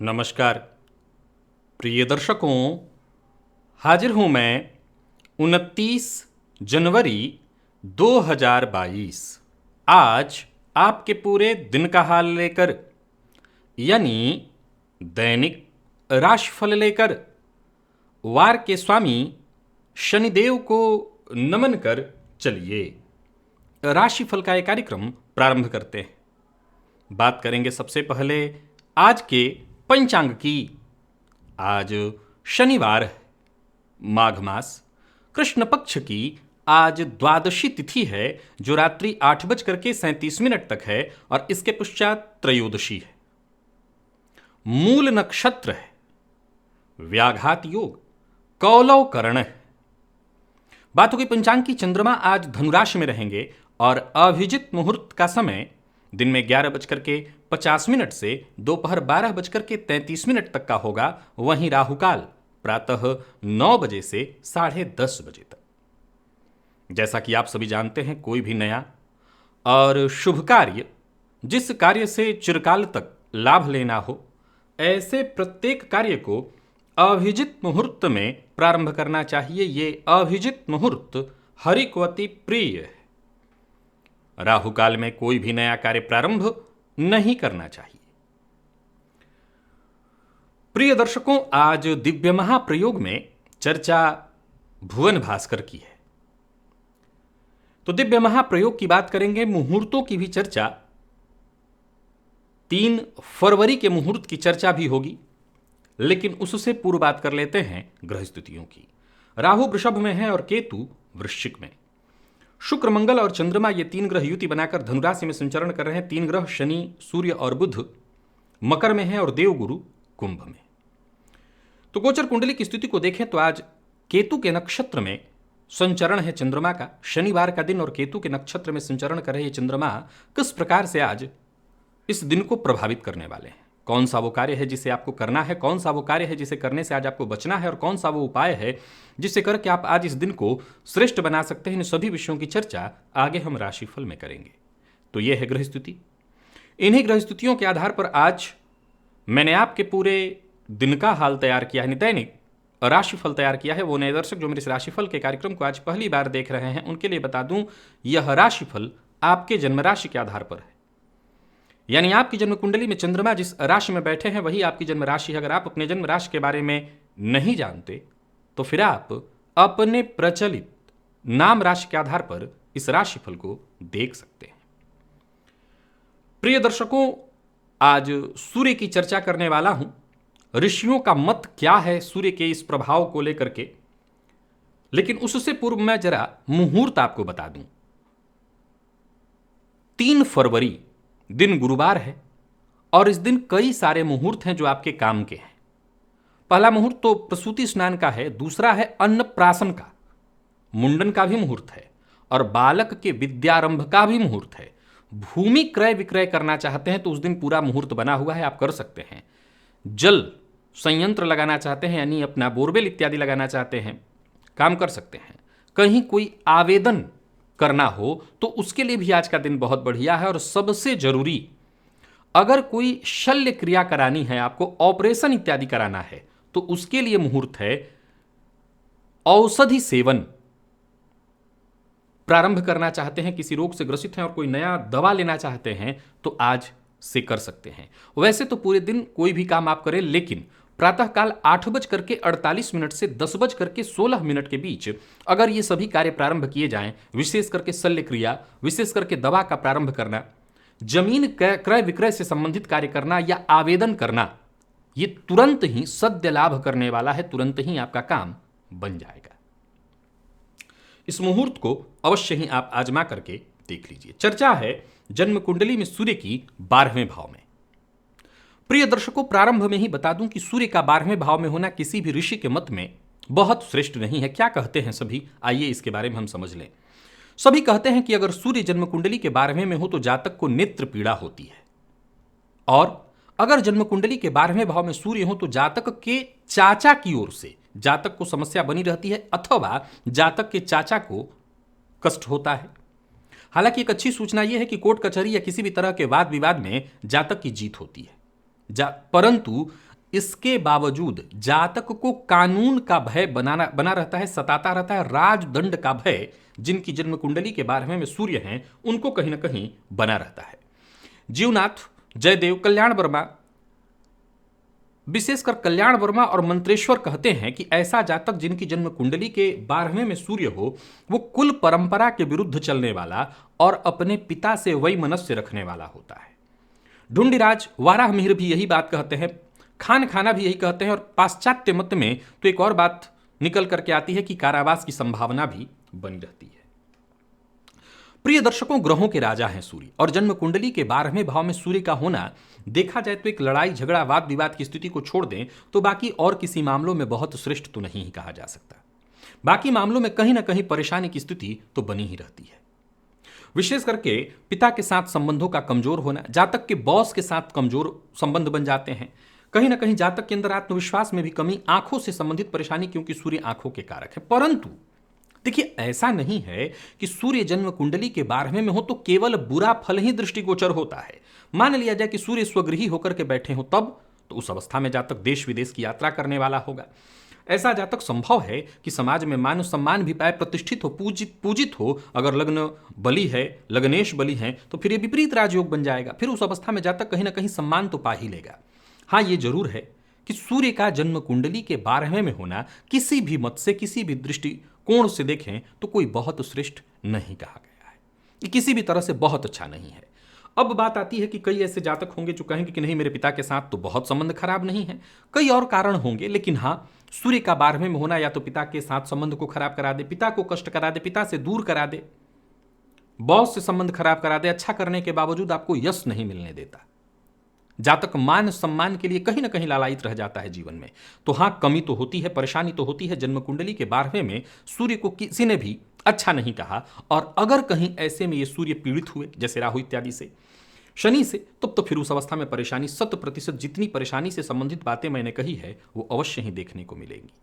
नमस्कार प्रिय दर्शकों, हाजिर हूँ मैं 29 जनवरी 2022 आज आपके पूरे दिन का हाल लेकर, यानी दैनिक राशिफल लेकर वार के स्वामी शनिदेव को नमन कर चलिए राशिफल का एक कार्यक्रम प्रारंभ करते हैं। बात करेंगे सबसे पहले आज के पंचांग की। आज शनिवार है, माघ मास, कृष्ण पक्ष की आज द्वादशी तिथि है जो रात्रि 8:37 तक है और इसके पश्चात त्रयोदशी है। मूल नक्षत्र है, व्याघात योग, कौलव करण है। बातों की पंचांग की चंद्रमा आज धनुराशि में रहेंगे और अभिजित मुहूर्त का समय दिन में 11:50 से दोपहर 12:33 तक का होगा। वहीं राहुकाल प्रातः 9 बजे से 10:30 बजे तक। जैसा कि आप सभी जानते हैं, कोई भी नया और शुभ कार्य, जिस कार्य से चिरकाल तक लाभ लेना हो, ऐसे प्रत्येक कार्य को अभिजित मुहूर्त में प्रारंभ करना चाहिए। ये अभिजित मुहूर्त हरिकवती प्रिय है। राहुकाल में कोई भी नया कार्य प्रारंभ नहीं करना चाहिए। प्रिय दर्शकों, आज दिव्य महाप्रयोग में चर्चा भुवन भास्कर की है, तो दिव्य महाप्रयोग की बात करेंगे। मुहूर्तों की भी चर्चा, 3 फरवरी के मुहूर्त की चर्चा भी होगी, लेकिन उससे पूर्व बात कर लेते हैं ग्रह स्थितियों की। राहु वृषभ में है और केतु वृश्चिक में। शुक्र, मंगल और चंद्रमा, ये 3 ग्रह युति बनाकर धनुराशि में संचरण कर रहे हैं। 3 ग्रह शनि, सूर्य और बुध मकर में है और देवगुरु कुंभ में। तो गोचर कुंडली की स्थिति को देखें तो आज केतु के नक्षत्र में संचरण है चंद्रमा का, शनिवार का दिन, और केतु के नक्षत्र में संचरण कर रहे चंद्रमा किस प्रकार से आज इस दिन को प्रभावित करने वाले हैं। कौन सा वो कार्य है जिसे आपको करना है, कौन सा वो कार्य है जिसे करने से आज आपको बचना है, और कौन सा वो उपाय है जिससे करके आप आज इस दिन को श्रेष्ठ बना सकते हैं। इन सभी विषयों की चर्चा आगे हम राशिफल में करेंगे। तो यह है ग्रह स्थिति। इन्हीं ग्रह स्थितियों के आधार पर आज मैंने आपके पूरे दिन का हाल तैयार किया है, दैनिक राशिफल तैयार किया है। वो नए दर्शक जो मेरे इस राशिफल के कार्यक्रम को आज पहली बार देख रहे हैं, उनके लिए बता दूं, यह राशिफल आपके जन्म राशि के आधार पर है। यानी आपकी जन्म कुंडली में चंद्रमा जिस राशि में बैठे हैं वही आपकी जन्म राशि है। अगर आप अपने जन्म राशि के बारे में नहीं जानते तो फिर आप अपने प्रचलित नाम राशि के आधार पर इस राशिफल को देख सकते हैं। प्रिय दर्शकों, आज सूर्य की चर्चा करने वाला हूं। ऋषियों का मत क्या है सूर्य के इस प्रभाव को लेकर के, लेकिन उससे पूर्व मैं जरा मुहूर्त आपको बता दूं। 3 फरवरी दिन गुरुवार है और इस दिन कई सारे मुहूर्त हैं जो आपके काम के हैं। पहला मुहूर्त तो प्रसूति स्नान का है, दूसरा है अन्नप्राशन का, मुंडन का भी मुहूर्त है, और बालक के विद्यारंभ का भी मुहूर्त है। भूमि क्रय विक्रय करना चाहते हैं तो उस दिन पूरा मुहूर्त बना हुआ है, आप कर सकते हैं। जल संयंत्र लगाना चाहते हैं, यानी अपना बोरवेल इत्यादि लगाना चाहते हैं, काम कर सकते हैं। कहीं कोई आवेदन करना हो तो उसके लिए भी आज का दिन बहुत बढ़िया है। और सबसे जरूरी, अगर कोई शल्य क्रिया करानी है, आपको ऑपरेशन इत्यादि कराना है, तो उसके लिए मुहूर्त है औषधि सेवन। प्रारंभ करना चाहते हैं, किसी रोग से ग्रसित हैं और कोई नया दवा लेना चाहते हैं तो आज से कर सकते हैं। वैसे तो पूरे दिन कोई भी काम आप करें, लेकिन प्रातःकाल 8:48 से 10:16 के बीच अगर ये सभी कार्य प्रारंभ किए जाएं, विशेष करके शल्य क्रिया, विशेष करके दवा का प्रारंभ करना, जमीन क्रय विक्रय से संबंधित कार्य करना या आवेदन करना, ये तुरंत ही सद्य लाभ करने वाला है, तुरंत ही आपका काम बन जाएगा। इस मुहूर्त को अवश्य ही आप आजमा करके देख लीजिए। चर्चा है जन्म कुंडली में सूर्य की 12वें भाव में। प्रिय दर्शकों, प्रारंभ में ही बता दूं कि सूर्य का 12वें भाव में होना किसी भी ऋषि के मत में बहुत श्रेष्ठ नहीं है। क्या कहते हैं सभी, आइए इसके बारे में हम समझ लें। सभी कहते हैं कि अगर सूर्य जन्म कुंडली के 12वें में हो तो जातक को नेत्र पीड़ा होती है, और अगर जन्म कुंडली के 12वें भाव में सूर्य हो तो जातक के चाचा की ओर से जातक को समस्या बनी रहती है, अथवा जातक के चाचा को कष्ट होता है। हालांकि एक अच्छी सूचना यह है कि कोर्ट कचहरी या किसी भी तरह के वाद विवाद में जातक की जीत होती है, परंतु इसके बावजूद जातक को कानून का भय बना रहता है, सताता रहता है। राजदंड का भय जिनकी जन्म कुंडली के 12वें में सूर्य हैं उनको कहीं ना कहीं बना रहता है। जीवनाथ, जयदेव, कल्याण वर्मा, विशेषकर कल्याण वर्मा और मंत्रेश्वर कहते हैं कि ऐसा जातक जिनकी जन्म कुंडली के 12वें में सूर्य हो, वो कुल परंपरा के विरुद्ध चलने वाला और अपने पिता से वैमनस्य रखने वाला होता है। ढूंढीराज, वाराह मिहिर भी यही बात कहते हैं, खान खाना भी यही कहते हैं, और पाश्चात्य मत में तो एक और बात निकल करके आती है कि कारावास की संभावना भी बनी रहती है। प्रिय दर्शकों, ग्रहों के राजा हैं सूर्य, और जन्म कुंडली के 12वें भाव में सूर्य का होना देखा जाए तो एक लड़ाई झगड़ा वाद विवाद की स्थिति को छोड़ दें तो बाकी और किसी मामलों में बहुत श्रेष्ठ तो नहीं ही कहा जा सकता। बाकी मामलों में कहीं ना कहीं परेशानी की स्थिति तो बनी ही रहती है। विशेष करके पिता के साथ संबंधों का कमजोर होना, जातक के बॉस के साथ कमजोर संबंध बन जाते हैं, कहीं ना कहीं जातक के अंदर आत्मविश्वास में भी कमी, आंखों से संबंधित परेशानी, क्योंकि सूर्य आंखों के कारक है। परंतु देखिए, ऐसा नहीं है कि सूर्य जन्म कुंडली के 12वें में हो तो केवल बुरा फल ही दृष्टिगोचर होता है। मान लिया जाए कि सूर्य स्वगृही होकर के बैठे हो तब, तो उस अवस्था में जातक देश विदेश की यात्रा करने वाला होगा। ऐसा जातक संभव है कि समाज में मान सम्मान भी पाए, प्रतिष्ठित हो, पूजित हो। अगर लग्न बली है, लग्नेश बली है, तो फिर ये विपरीत राजयोग बन जाएगा। फिर उस अवस्था में जातक कहीं ना कहीं सम्मान तो पा ही लेगा। हाँ, ये जरूर है कि सूर्य का जन्म कुंडली के 12वें में होना किसी भी मत से, किसी भी दृष्टि कोण से देखें तो कोई बहुत श्रेष्ठ नहीं कहा गया है, ये किसी भी तरह से बहुत अच्छा नहीं है। अब बात आती है कि कई ऐसे जातक होंगे जो कहेंगे कि नहीं, मेरे पिता के साथ तो बहुत संबंध खराब नहीं है, कई और कारण होंगे, लेकिन हाँ, सूर्य का 12वें में होना या तो पिता के साथ संबंध को खराब करा दे, पिता को कष्ट करा दे, पिता से दूर करा दे, बॉस से संबंध खराब करा दे, अच्छा करने के बावजूद आपको यश नहीं मिलने देता। जातक मान सम्मान के लिए कहीं ना कहीं लालायित रह जाता है जीवन में। तो हां, कमी तो होती है, परेशानी तो होती है। जन्म कुंडली के 12वें में सूर्य को किसी ने भी अच्छा नहीं कहा, और अगर कहीं ऐसे में ये सूर्य पीड़ित हुए जैसे राहु इत्यादि से, शनि से, तब तो फिर उस अवस्था में परेशानी 100% जितनी परेशानी से संबंधित बातें मैंने कही है वो अवश्य ही देखने को मिलेंगी।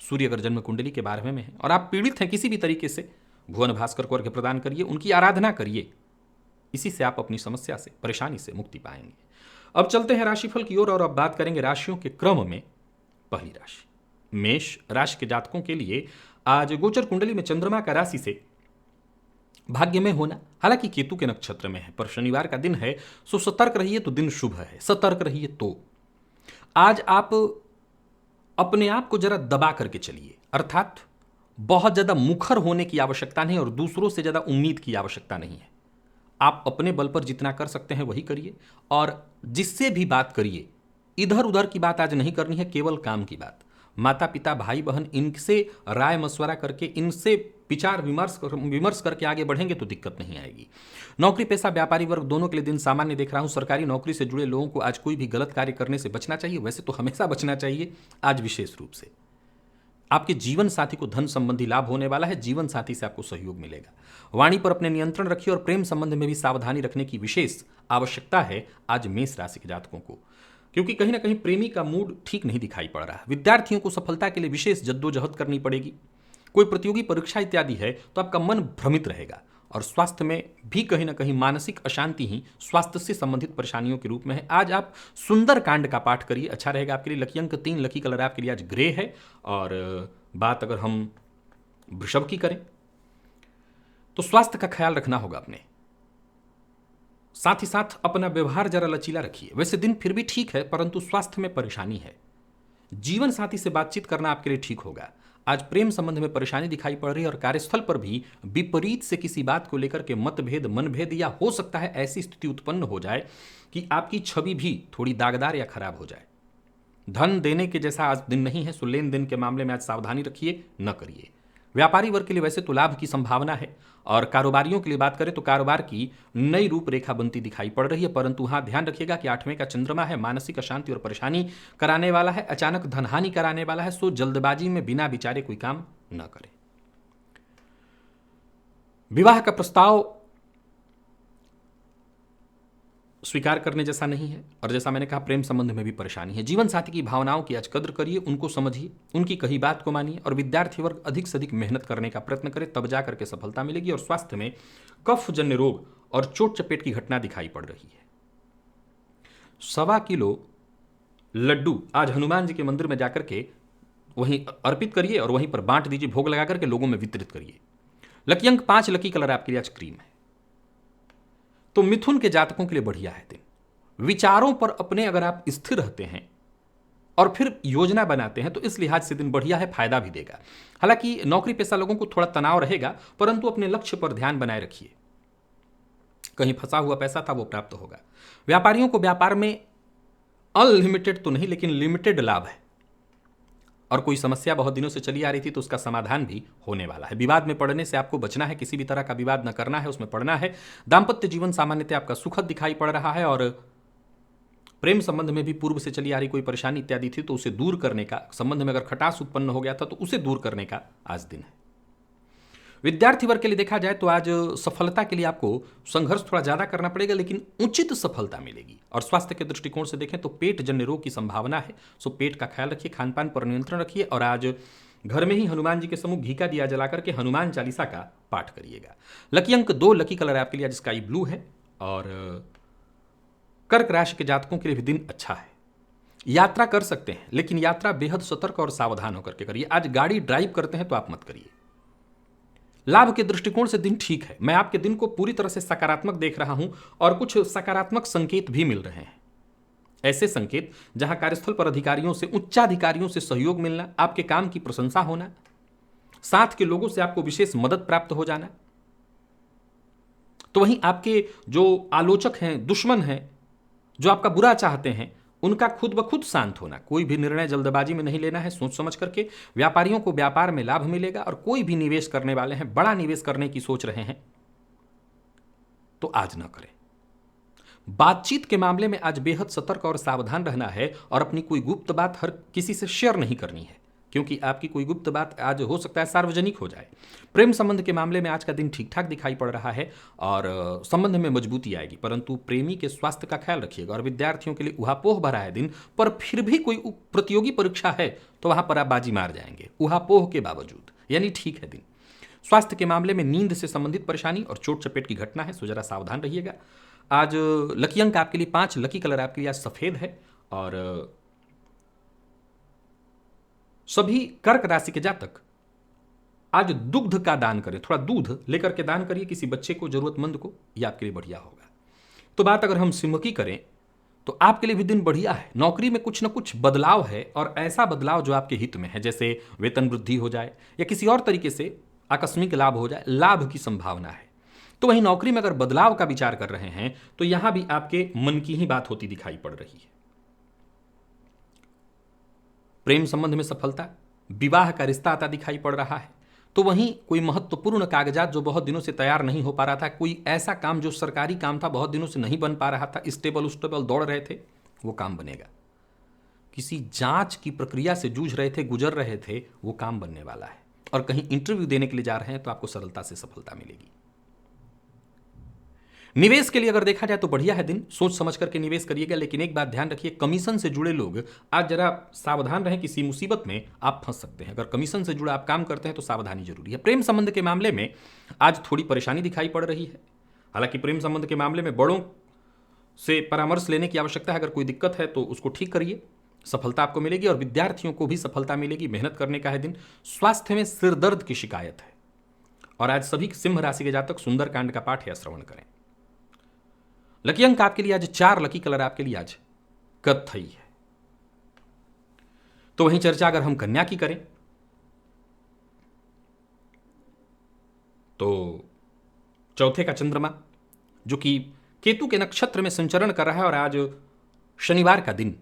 सूर्य अगर जन्म कुंडली के 12वें में है और आप पीड़ित हैं किसी भी तरीके से, भुवन भास्कर को अर्घ्य प्रदान करिए, उनकी आराधना करिए। इसी से आप अपनी समस्या से, परेशानी से मुक्ति पाएंगे। अब चलते हैं राशिफल की ओर और अब बात करेंगे राशियों के क्रम में। पहली राशि मेष राशि के जातकों के लिए आज गोचर कुंडली में चंद्रमा का राशि से भाग्य में होना, हालांकि केतु के नक्षत्र में है, पर शनिवार का दिन है, सो सतर्क रहिए तो दिन शुभ है, सतर्क रहिए। तो आज आप अपने आप को जरा दबा करके चलिए, अर्थात बहुत ज्यादा मुखर होने की आवश्यकता नहीं और दूसरों से ज्यादा उम्मीद की आवश्यकता नहीं है। आप अपने बल पर जितना कर सकते हैं वही करिए, और जिससे भी बात करिए, इधर उधर की बात आज नहीं करनी है, केवल काम की बात। माता पिता, भाई बहन, इनसे राय मशवरा करके, इनसे विचार विमर्श करके आगे बढ़ेंगे तो दिक्कत नहीं आएगी। नौकरी पेशा व्यापारी वर्ग दोनों के लिए दिन सामान्य देख रहा हूं। सरकारी नौकरी से जुड़े लोगों को आज कोई भी गलत कार्य करने से बचना चाहिए, वैसे तो हमेशा बचना चाहिए, आज विशेष रूप से। आपके जीवन साथी को धन संबंधी लाभ होने वाला है, जीवन साथी से आपको सहयोग मिलेगा। वाणी पर अपने नियंत्रण रखिए और प्रेम संबंध में भी सावधानी रखने की विशेष आवश्यकता है आज मेष राशि के जातकों को, क्योंकि कहीं ना कहीं प्रेमी का मूड ठीक नहीं दिखाई पड़ रहा है। विद्यार्थियों को सफलता के लिए विशेष जद्दोजहद करनी पड़ेगी। कोई प्रतियोगी परीक्षा इत्यादि है तो आपका मन भ्रमित रहेगा, और स्वास्थ्य में भी कहीं ना कहीं मानसिक अशांति ही स्वास्थ्य से संबंधित परेशानियों के रूप में है। आज आप सुंदर कांड का पाठ करिए, अच्छा रहेगा आपके लिए। लकी अंक 3, लकी कलर आपके लिए आज ग्रे है। और बात अगर हम वृषभ की करें तो स्वास्थ्य का ख्याल रखना होगा अपने, साथ ही साथ अपना व्यवहार जरा लचीला रखिए। वैसे दिन फिर भी ठीक है, परंतु स्वास्थ्य में परेशानी है। जीवन साथी से बातचीत करना आपके लिए ठीक होगा। आज प्रेम संबंध में परेशानी दिखाई पड़ रही है और कार्यस्थल पर भी विपरीत से किसी बात को लेकर के मतभेद, मनभेद, या हो सकता है ऐसी स्थिति उत्पन्न हो जाए कि आपकी छवि भी थोड़ी दागदार या खराब हो जाए। धन देने के जैसा आज दिन नहीं है, सो लेन देन के मामले में आज सावधानी रखिए, न करिए। व्यापारी वर्ग के लिए वैसे तो लाभ की संभावना है, और कारोबारियों के लिए बात करें तो कारोबार की नई रूपरेखा बनती दिखाई पड़ रही है। परंतु हाँ, ध्यान रखिएगा कि 8वें का चंद्रमा है, मानसिक अशांति और परेशानी कराने वाला है, अचानक धनहानि कराने वाला है, सो जल्दबाजी में बिना विचारे कोई काम न करें। विवाह का प्रस्ताव स्वीकार करने जैसा नहीं है, और जैसा मैंने कहा प्रेम संबंध में भी परेशानी है। जीवन साथी की भावनाओं की आज कद्र करिए, उनको समझिए, उनकी कही बात को मानिए, और विद्यार्थी वर्ग अधिक से अधिक मेहनत करने का प्रयत्न करे, तब जा करके सफलता मिलेगी। और स्वास्थ्य में कफजन्य रोग और चोट चपेट की घटना दिखाई पड़ रही है। 1.25 किलो लड्डू आज हनुमान जी के मंदिर में जाकर के वहीं अर्पित करिए और वहीं पर बांट दीजिए, भोग लगा करके लोगों में वितरित करिए। लकी अंक 5, लकी कलर आपके लिए आज क्रीम है। तो मिथुन के जातकों के लिए बढ़िया है दिन। विचारों पर अपने अगर आप स्थिर रहते हैं और फिर योजना बनाते हैं तो इस लिहाज से दिन बढ़िया है, फायदा भी देगा। हालांकि नौकरी पेशा लोगों को थोड़ा तनाव रहेगा, परंतु अपने लक्ष्य पर ध्यान बनाए रखिए। कहीं फंसा हुआ पैसा था वो प्राप्त होगा। व्यापारियों को व्यापार में अनलिमिटेड तो नहीं लेकिन लिमिटेड लाभ है, और कोई समस्या बहुत दिनों से चली आ रही थी तो उसका समाधान भी होने वाला है। विवाद में पड़ने से आपको बचना है, किसी भी तरह का विवाद न करना है, उसमें पड़ना है। दाम्पत्य जीवन सामान्यतः आपका सुखद दिखाई पड़ रहा है, और प्रेम संबंध में भी पूर्व से चली आ रही कोई परेशानी इत्यादि थी तो उसे दूर करने का, संबंध में अगर खटास उत्पन्न हो गया था तो उसे दूर करने का आज दिन है। विद्यार्थी वर्ग के लिए देखा जाए तो आज सफलता के लिए आपको संघर्ष थोड़ा ज्यादा करना पड़ेगा, लेकिन उचित सफलता मिलेगी। और स्वास्थ्य के दृष्टिकोण से देखें तो पेट जन्य रोग की संभावना है, सो पेट का ख्याल रखिए, खान पान पर नियंत्रण रखिए, और आज घर में ही हनुमान जी के सम्मुख घी का दिया जला करके हनुमान चालीसा का पाठ करिएगा। लकी अंक 2, लकी कलर आपके लिए आज स्काई ब्लू है। और कर्क राशि के जातकों के लिए भी दिन अच्छा है। यात्रा कर सकते हैं, लेकिन यात्रा बेहद सतर्क और सावधान होकर के करिए। आज गाड़ी ड्राइव करते हैं तो आप मत करिए। लाभ के दृष्टिकोण से दिन ठीक है। मैं आपके दिन को पूरी तरह से सकारात्मक देख रहा हूं, और कुछ सकारात्मक संकेत भी मिल रहे हैं। ऐसे संकेत जहां कार्यस्थल पर अधिकारियों से, उच्चाधिकारियों से सहयोग मिलना, आपके काम की प्रशंसा होना, साथ के लोगों से आपको विशेष मदद प्राप्त हो जाना। तो वहीं आपके जो आलोचक हैं, दुश्मन हैं, जो आपका बुरा चाहते हैं, उनका खुद ब खुद शांत होना। कोई भी निर्णय जल्दबाजी में नहीं लेना है, सोच समझ करके। व्यापारियों को व्यापार में लाभ मिलेगा, और कोई भी निवेश करने वाले हैं, बड़ा निवेश करने की सोच रहे हैं तो आज ना करें। बातचीत के मामले में आज बेहद सतर्क और सावधान रहना है, और अपनी कोई गुप्त बात हर किसी से शेयर नहीं करनी है, क्योंकि आपकी कोई गुप्त बात आज हो सकता है सार्वजनिक हो जाए। प्रेम संबंध के मामले में आज का दिन ठीक ठाक दिखाई पड़ रहा है, और संबंध में मजबूती आएगी, परंतु प्रेमी के स्वास्थ्य का ख्याल रखिएगा। और विद्यार्थियों के लिए उहापोह भरा है दिन, पर फिर भी कोई प्रतियोगी परीक्षा है तो वहां पर आप बाजी मार जाएंगे उहापोह के बावजूद, यानी ठीक है दिन। स्वास्थ्य के मामले में नींद से संबंधित परेशानी और चोट चपेट की घटना है, सो जरा सावधान रहिएगा। आज लकी अंक आपके लिए 5, लकी कलर आपके लिए आज सफेद है। और सभी कर्क राशि के जातक आज दुग्ध का दान करें, थोड़ा दूध लेकर के दान करिए किसी बच्चे को, जरूरतमंद को, यह आपके लिए बढ़िया होगा। तो बात अगर हम सिंह की करें तो आपके लिए भी दिन बढ़िया है। नौकरी में कुछ ना कुछ बदलाव है, और ऐसा बदलाव जो आपके हित में है, जैसे वेतन वृद्धि हो जाए या किसी और तरीके से आकस्मिक लाभ हो जाए, लाभ की संभावना है। तो वहीं नौकरी में अगर बदलाव का विचार कर रहे हैं तो यहां भी आपके मन की ही बात होती दिखाई पड़ रही है। प्रेम संबंध में सफलता, विवाह का रिश्ता आता दिखाई पड़ रहा है। तो वहीं कोई महत्वपूर्ण कागजात जो बहुत दिनों से तैयार नहीं हो पा रहा था, कोई ऐसा काम जो सरकारी काम था, बहुत दिनों से नहीं बन पा रहा था, स्टेबल उस्टेबल दौड़ रहे थे, वो काम बनेगा। किसी जांच की प्रक्रिया से जूझ रहे थे, गुजर रहे थे, वो काम बनने वाला है। और कहीं इंटरव्यू देने के लिए जा रहे हैं तो आपको सरलता से सफलता मिलेगी। निवेश के लिए अगर देखा जाए तो बढ़िया है दिन, सोच समझ करके निवेश करिएगा। लेकिन एक बात ध्यान रखिए, कमीशन से जुड़े लोग आज जरा सावधान रहें, किसी मुसीबत में आप फंस सकते हैं। अगर कमीशन से जुड़ा आप काम करते हैं तो सावधानी जरूरी है। प्रेम संबंध के मामले में आज थोड़ी परेशानी दिखाई पड़ रही है। हालांकि प्रेम संबंध के मामले में बड़ों से परामर्श लेने की आवश्यकता है। अगर कोई दिक्कत है तो उसको ठीक करिए, सफलता आपको मिलेगी। और विद्यार्थियों को भी सफलता मिलेगी, मेहनत करने का है दिन। स्वास्थ्य में सिरदर्द की शिकायत है, और आज सभी सिंह राशि के जातक सुंदरकांड का पाठ या श्रवण करें। लकी अंक आपके लिए आज 4, लकी कलर आपके लिए आज कत्थई है। तो वहीं चर्चा अगर हम कन्या की करें तो चौथे का चंद्रमा जो कि केतु के नक्षत्र में संचरण कर रहा है, और आज शनिवार का दिन।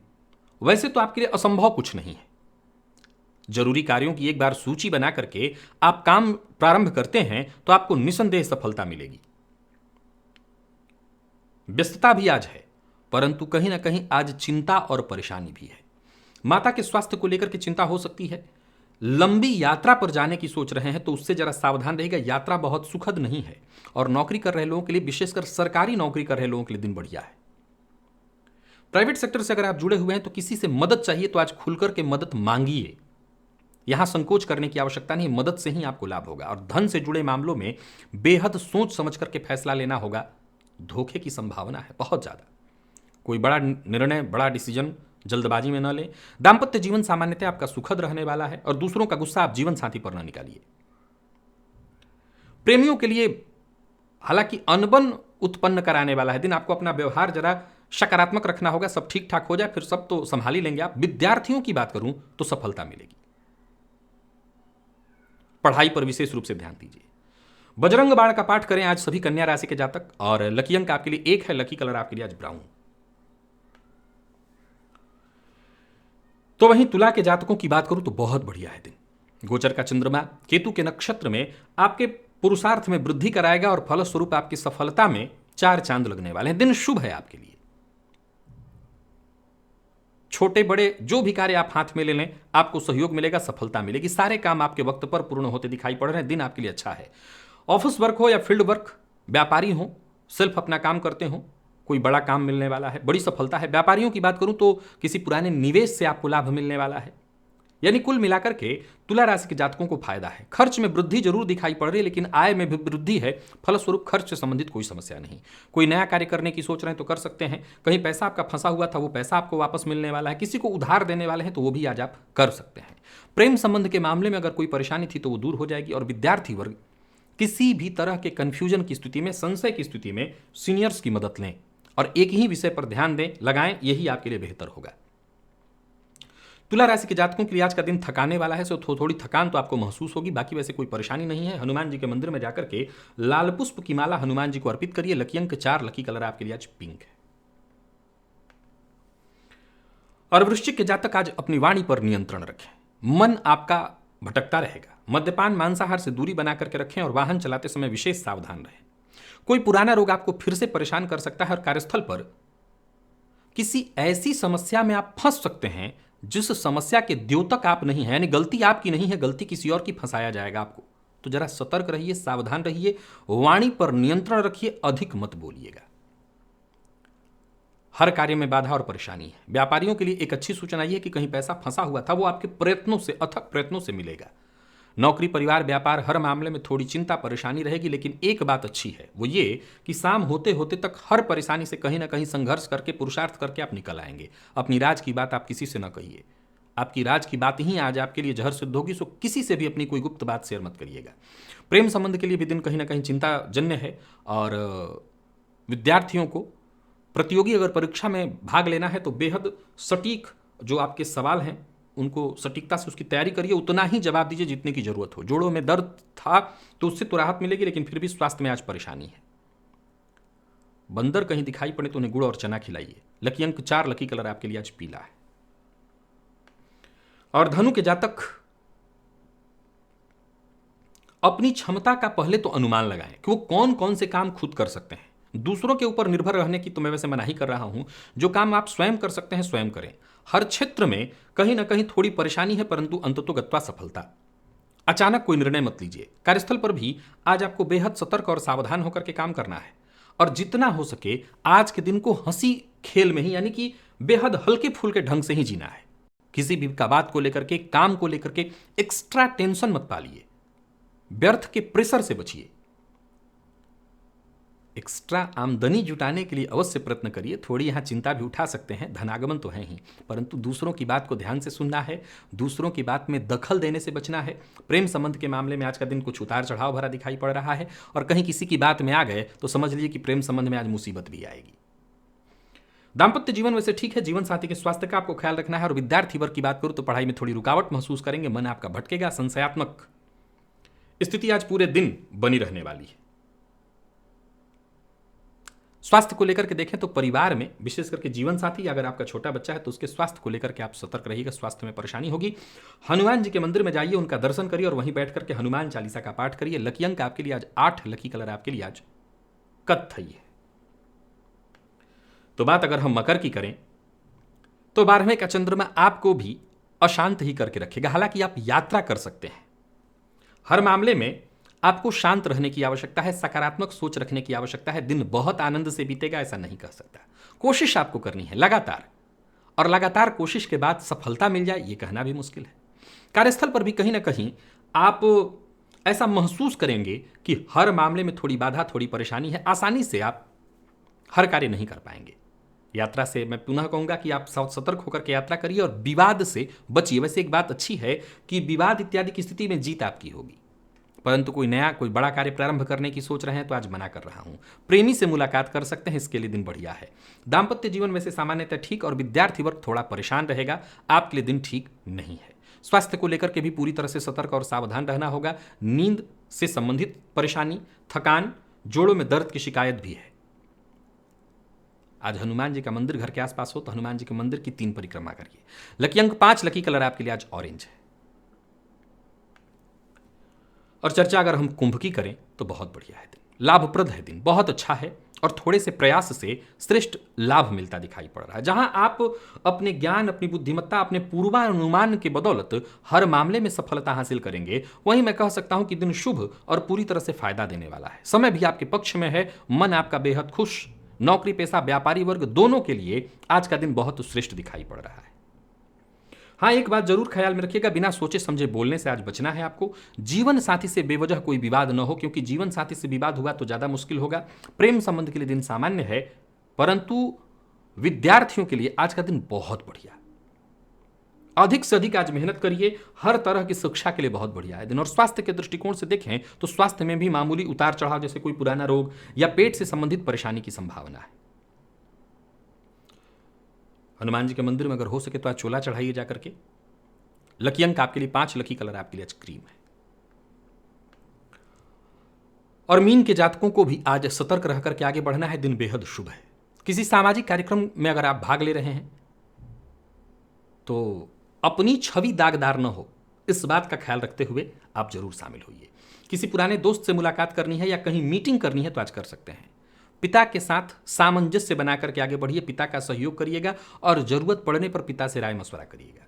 वैसे तो आपके लिए असंभव कुछ नहीं है। जरूरी कार्यों की एक बार सूची बना करके आप काम प्रारंभ करते हैं तो आपको निसंदेह सफलता मिलेगी। व्यस्तता भी आज है, परंतु कहीं ना कहीं आज चिंता और परेशानी भी है। माता के स्वास्थ्य को लेकर के चिंता हो सकती है। लंबी यात्रा पर जाने की सोच रहे हैं तो उससे जरा सावधान रहेगा। यात्रा बहुत सुखद नहीं है, और नौकरी कर रहे लोगों के लिए, विशेषकर सरकारी नौकरी कर रहे लोगों के लिए दिन बढ़िया है। प्राइवेट सेक्टर से अगर आप जुड़े हुए हैं तो किसी से मदद चाहिए तो आज खुलकर के मदद मांगिए। यहां संकोच करने की आवश्यकता नहीं, मदद से ही आपको लाभ होगा। और धन से जुड़े मामलों में बेहद सोच समझ करके फैसला लेना होगा। धोखे की संभावना है बहुत ज्यादा। कोई बड़ा निर्णय, बड़ा डिसीजन जल्दबाजी में न लें। दाम्पत्य जीवन सामान्यतः आपका सुखद रहने वाला है और दूसरों का गुस्सा आप जीवन साथी पर न निकालिए। प्रेमियों के लिए हालांकि अनबन उत्पन्न कराने वाला है दिन। आपको अपना व्यवहार जरा सकारात्मक रखना होगा, सब ठीक ठाक हो जाए फिर सब तो संभाल ही लेंगे आप। विद्यार्थियों की बात करूं तो सफलता मिलेगी। पढ़ाई पर विशेष रूप से ध्यान दीजिए। बजरंग बाण का पाठ करें आज सभी कन्या राशि के जातक। और लकी अंक आपके लिए 1 है, लकी कलर आपके लिए आज ब्राउन। तो वहीं तुला के जातकों की बात करूं तो बहुत बढ़िया है दिन। गोचर का चंद्रमा केतु के नक्षत्र में आपके पुरुषार्थ में वृद्धि कराएगा और फलस्वरूप आपकी सफलता में 4 चांद लगने वाले हैं। दिन शुभ है आपके लिए। छोटे बड़े जो भी कार्य आप हाथ में ले लें आपको सहयोग मिलेगा, सफलता मिलेगी। सारे काम आपके वक्त पर पूर्ण होते दिखाई पड़ रहे हैं। दिन आपके लिए अच्छा है। ऑफिस वर्क हो या फील्ड वर्क, व्यापारी हो, सिर्फ अपना काम करते हो, कोई बड़ा काम मिलने वाला है, बड़ी सफलता है। व्यापारियों की बात करूं तो किसी पुराने निवेश से आपको लाभ मिलने वाला है। यानी कुल मिलाकर के तुला राशि के जातकों को फायदा है। खर्च में वृद्धि जरूर दिखाई पड़ रही है लेकिन आय में भी वृद्धि है। फलस्वरूप खर्च से संबंधित कोई समस्या नहीं। कोई नया कार्य करने की सोच रहे हैं तो कर सकते हैं। कहीं पैसा आपका फंसा हुआ था वो पैसा आपको वापस मिलने वाला है। किसी को उधार देने वाले हैं तो वो भी आज आप कर सकते हैं। प्रेम संबंध के मामले में अगर कोई परेशानी थी तो वो दूर हो जाएगी। और विद्यार्थी वर्ग किसी भी तरह के कंफ्यूजन की स्थिति में, संशय की स्थिति में सीनियर्स की मदद लें और एक ही विषय पर ध्यान दें, लगाएं, यही आपके लिए बेहतर होगा। तुला राशि के जातकों के लिए आज का दिन थकाने वाला है, सो थोड़ी थकान तो आपको महसूस होगी, बाकी वैसे कोई परेशानी नहीं है। हनुमान जी के मंदिर में जाकर के लाल पुष्प की माला हनुमान जी को अर्पित करिए। लकी अंक 4, लकी कलर आपके लिए आज पिंक है। और वृश्चिक के जातक आज अपनी वाणी पर नियंत्रण रखें। मन आपका भटकता रहेगा। मद्यपान मांसाहार से दूरी बना करके रखें और वाहन चलाते समय विशेष सावधान रहें। कोई पुराना रोग आपको फिर से परेशान कर सकता है और कार्यस्थल पर किसी ऐसी समस्या में आप फंस सकते हैं जिस समस्या के द्योतक आप नहीं हैं, यानी गलती आपकी नहीं है, गलती किसी और की, फंसाया जाएगा आपको। तो जरा सतर्क रहिए, सावधान रहिए, वाणी पर नियंत्रण रखिए, अधिक मत बोलिएगा। हर कार्य में बाधा और परेशानी है। व्यापारियों के लिए एक अच्छी सूचना यह है कि कहीं पैसा फंसा हुआ था वो आपके प्रयत्नों से, अथक प्रयत्नों से मिलेगा। नौकरी, परिवार, व्यापार, हर मामले में थोड़ी चिंता परेशानी रहेगी लेकिन एक बात अच्छी है वो ये कि शाम होते होते तक हर परेशानी से कहीं ना कहीं संघर्ष करके, पुरुषार्थ करके आप निकल आएंगे। अपनी राज की बात आप किसी से ना कहिए। आपकी राज की बात ही आज आपके लिए जहर सिद्ध होगी, सो किसी से भी अपनी कोई गुप्त बात शेयर मत करिएगा। प्रेम संबंध के लिए भी दिन कहीं ना कहीं चिंताजन्य है। और विद्यार्थियों को प्रतियोगी अगर परीक्षा में भाग लेना है तो बेहद सटीक जो आपके सवाल हैं उनको सटीकता से उसकी तैयारी करिए। उतना ही जवाब दीजिए जितने की जरूरत हो। जोड़ों में दर्द था तो उससे तो राहत मिलेगी लेकिन फिर भी स्वास्थ्य में आज परेशानी है। बंदर कहीं दिखाई पड़े तो उन्हें गुड़ और चना खिलाइए। लकी अंक 4, लकी कलर आपके लिए आज पीला है। और धनु के जातक अपनी क्षमता का पहले तो अनुमान लगाएं कि वो कौन कौन से काम खुद कर सकते हैं। दूसरों के ऊपर निर्भर रहने की तो मैं वैसे मनाही कर रहा हूं। जो काम आप स्वयं कर सकते हैं स्वयं करें। हर क्षेत्र में कहीं ना कहीं थोड़ी परेशानी है परंतु अंततोगत्वा सफलता। अचानक कोई निर्णय मत लीजिए। कार्यस्थल पर भी आज आपको बेहद सतर्क और सावधान होकर के काम करना है और जितना हो सके आज के दिन को हंसी खेल में ही, यानी कि बेहद हल्के फुल्के ढंग से ही जीना है। किसी भी का बात को लेकर के, काम को लेकर के एक्स्ट्रा टेंशन मत पालिए। व्यर्थ के प्रेशर से बचिए। एक्स्ट्रा आमदनी जुटाने के लिए अवश्य प्रयत्न करिए। थोड़ी यहां चिंता भी उठा सकते हैं, धनागमन तो है ही, परंतु दूसरों की बात को ध्यान से सुनना है, दूसरों की बात में दखल देने से बचना है। प्रेम संबंध के मामले में आज का दिन कुछ उतार चढ़ाव भरा दिखाई पड़ रहा है और कहीं किसी की बात में आ गए तो समझ लीजिए कि प्रेम संबंध में आज मुसीबत भी आएगी। दाम्पत्य जीवन वैसे ठीक है। जीवन साथी के स्वास्थ्य का आपको ख्याल रखना है। और विद्यार्थी वर्ग की बात करूं तो पढ़ाई में थोड़ी रुकावट महसूस करेंगे, मन आपका भटकेगा, संशयात्मक स्थिति आज पूरे दिन बनी रहने वाली है। स्वास्थ्य को लेकर के देखें तो परिवार में विशेष करके जीवन साथी, अगर आपका छोटा बच्चा है तो उसके स्वास्थ्य को लेकर के आप सतर्क रहिएगा, स्वास्थ्य में परेशानी होगी। हनुमान जी के मंदिर में जाइए, उनका दर्शन करिए और वहीं बैठ करके हनुमान चालीसा का पाठ करिए। लकी अंक आपके लिए आज 8, लकी कलर आपके लिए आज कत्थई है। तो बात अगर हम मकर की करें तो 12वें का चंद्रमा आपको भी अशांत ही करके रखेगा। हालांकि आप यात्रा कर सकते हैं। हर मामले में आपको शांत रहने की आवश्यकता है, सकारात्मक सोच रखने की आवश्यकता है। दिन बहुत आनंद से बीतेगा ऐसा नहीं कह सकता। कोशिश आपको करनी है लगातार, और लगातार कोशिश के बाद सफलता मिल जाए ये कहना भी मुश्किल है। कार्यस्थल पर भी कहीं ना कहीं आप ऐसा महसूस करेंगे कि हर मामले में थोड़ी बाधा, थोड़ी परेशानी है। आसानी से आप हर कार्य नहीं कर पाएंगे। यात्रा से मैं पुनः कहूंगा कि आप सतर्क होकर के यात्रा करिए और विवाद से बचिए। वैसे एक बात अच्छी है कि विवाद इत्यादि की स्थिति में जीत आपकी होगी, परंतु कोई बड़ा कार्य प्रारंभ करने की सोच रहे हैं तो आज मना कर रहा हूं। प्रेमी से मुलाकात कर सकते हैं, इसके लिए दिन बढ़िया है। दाम्पत्य जीवन वैसे सामान्यतः ठीक और विद्यार्थी वर्ग थोड़ा परेशान रहेगा, आपके लिए दिन ठीक नहीं है। स्वास्थ्य को लेकर के भी पूरी तरह से सतर्क और सावधान रहना होगा। नींद से संबंधित परेशानी, थकान, जोड़ों में दर्द की शिकायत भी है। आज हनुमान जी का मंदिर घर के आसपास हो तो हनुमान जी के मंदिर की 3 परिक्रमा करिए। लकी अंक 5, लकी कलर आपके लिए आज ऑरेंज है। और चर्चा अगर हम कुंभ की करें तो बहुत बढ़िया है दिन, लाभप्रद है दिन, बहुत अच्छा है और थोड़े से प्रयास से श्रेष्ठ लाभ मिलता दिखाई पड़ रहा है। जहां आप अपने ज्ञान, अपनी बुद्धिमत्ता, अपने पूर्वानुमान के बदौलत हर मामले में सफलता हासिल करेंगे, वहीं मैं कह सकता हूं कि दिन शुभ और पूरी तरह से फायदा देने वाला है। समय भी आपके पक्ष में है, मन आपका बेहद खुश। नौकरी पेशा, व्यापारी वर्ग दोनों के लिए आज का दिन बहुत श्रेष्ठ दिखाई पड़ रहा है। हाँ, एक बात जरूर ख्याल में रखिएगा, बिना सोचे समझे बोलने से आज बचना है आपको। जीवन साथी से बेवजह कोई विवाद न हो, क्योंकि जीवन साथी से विवाद हुआ तो ज्यादा मुश्किल होगा। प्रेम संबंध के लिए दिन सामान्य है, परंतु विद्यार्थियों के लिए आज का दिन बहुत बढ़िया। अधिक से अधिक आज मेहनत करिए, हर तरह की शिक्षा के लिए बहुत बढ़िया है दिन। और स्वास्थ्य के दृष्टिकोण से देखें तो स्वास्थ्य में भी मामूली उतार चढ़ाव, जैसे कोई पुराना रोग या पेट से संबंधित परेशानी की संभावना है। हनुमान जी के मंदिर में अगर हो सके तो आज चोला चढ़ाइए जाकर के। लकी अंक आपके लिए 5, लकी कलर आपके लिए आज क्रीम है। और मीन के जातकों को भी आज सतर्क रह करके आगे बढ़ना है, दिन बेहद शुभ है। किसी सामाजिक कार्यक्रम में अगर आप भाग ले रहे हैं तो अपनी छवि दागदार न हो, इस बात का ख्याल रखते हुए आप जरूर शामिल होइए। किसी पुराने दोस्त से मुलाकात करनी है या कहीं मीटिंग करनी है तो आज कर सकते हैं। पिता के साथ सामंजस्य बनाकर के आगे बढ़िए, पिता का सहयोग करिएगा और जरूरत पड़ने पर पिता से राय मशवरा करिएगा।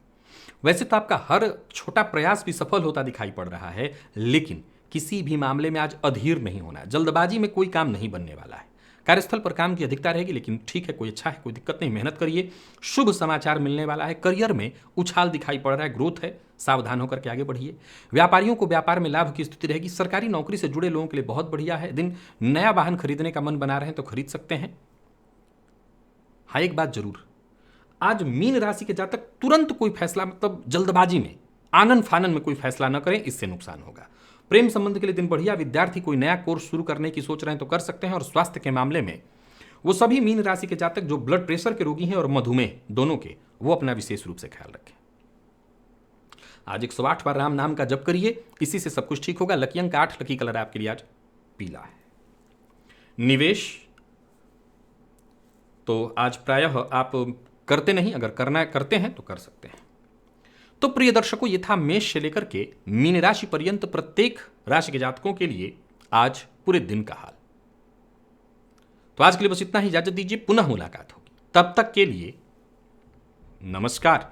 वैसे तो आपका हर छोटा प्रयास भी सफल होता दिखाई पड़ रहा है, लेकिन किसी भी मामले में आज अधीर नहीं होना। जल्दबाजी में कोई काम नहीं बनने वाला है। कार्यस्थल पर काम की अधिकता रहेगी, लेकिन ठीक है, कोई अच्छा है, कोई दिक्कत नहीं, मेहनत करिए। शुभ समाचार मिलने वाला है। करियर में उछाल दिखाई पड़ रहा है, ग्रोथ है, सावधान होकर के आगे बढ़िए। व्यापारियों को व्यापार में लाभ की स्थिति रहेगी। सरकारी नौकरी से जुड़े लोगों के लिए बहुत बढ़िया है दिन। नया वाहन खरीदने का मन बना रहे हैं तो खरीद सकते हैं। हाँ, एक बात जरूर, आज मीन राशि के जातक तुरंत कोई फैसला, मतलब जल्दबाजी में, आनन फानन में कोई फैसला न करें, इससे नुकसान होगा। प्रेम संबंध के लिए दिन बढ़िया। विद्यार्थी कोई नया कोर्स शुरू करने की सोच रहे हैं तो कर सकते हैं। और स्वास्थ्य के मामले में वो सभी मीन राशि के जातक जो ब्लड प्रेशर के रोगी हैं और मधुमेह दोनों के, वो अपना विशेष रूप से ख्याल रखें। आज 108 बार राम नाम का जप करिए, इसी से सब कुछ ठीक होगा। लकी अंक 8, लकी कलर आपके लिए आज पीला है। निवेश तो आज प्रायः आप करते नहीं, अगर करना करते हैं तो कर सकते हैं। तो प्रिय दर्शकों, ये था मेष से लेकर के मीन राशि पर्यंत प्रत्येक राशि के जातकों के लिए आज पूरे दिन का हाल। तो आज के लिए बस इतना ही, इजाजत दीजिए, पुनः मुलाकात होगी। तब तक के लिए नमस्कार।